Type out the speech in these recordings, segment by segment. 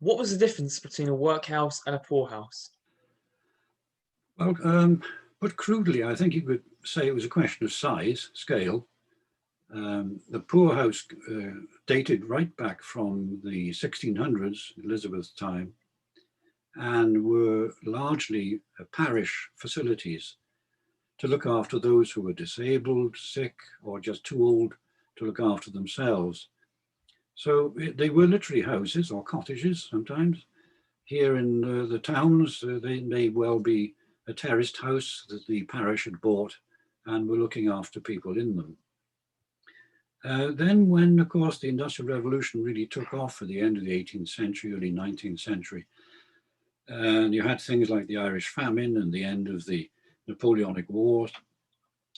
What was the difference between a workhouse and a poorhouse? Well, put crudely, I think you could say it was a question of size, scale. The poorhouse dated right back from the 1600s, Elizabeth's time, and were largely parish facilities to look after those who were disabled, sick, or just too old to look after themselves. So they were literally houses or cottages sometimes. Here in the towns, they may well be a terraced house that the parish had bought and were looking after people in them. Then when, of course, the Industrial Revolution really took off at the end of the 18th century, early 19th century, and you had things like the Irish famine and the end of the Napoleonic Wars,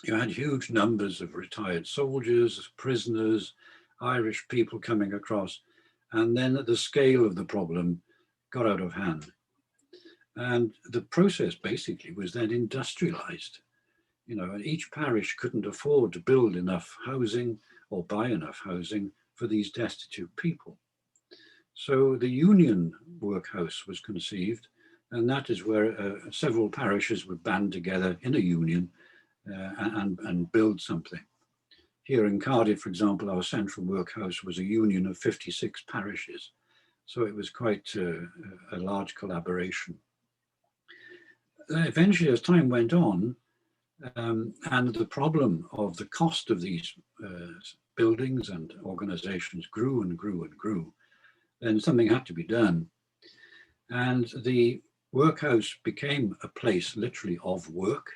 you had huge numbers of retired soldiers, prisoners, Irish people coming across, and then the scale of the problem got out of hand. And the process basically was then industrialized. You know, each parish couldn't afford to build enough housing or buy enough housing for these destitute people. So the union workhouse was conceived, and that is where several parishes would band together in a union and build something. Here in Cardiff, for example, our central workhouse was a union of 56 parishes. So it was quite a large collaboration. Eventually, as time went on, and the problem of the cost of these buildings and organizations grew and grew and grew, then something had to be done. And the workhouse became a place literally of work.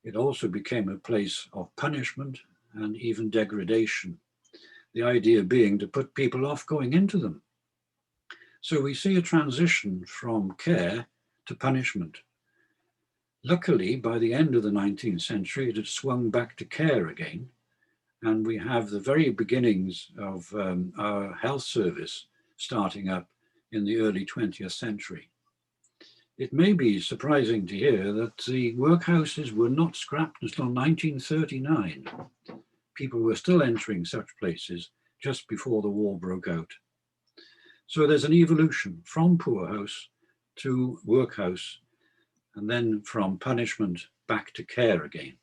It also became a place of punishment and even degradation. The idea being to put people off going into them. So we see a transition from care to punishment. Luckily, by the end of the 19th century, it had swung back to care again. And we have the very beginnings of our health service starting up in the early 20th century. It may be surprising to hear that the workhouses were not scrapped until 1939. People were still entering such places just before the war broke out. So there's an evolution from poorhouse to workhouse, and then from punishment back to care again.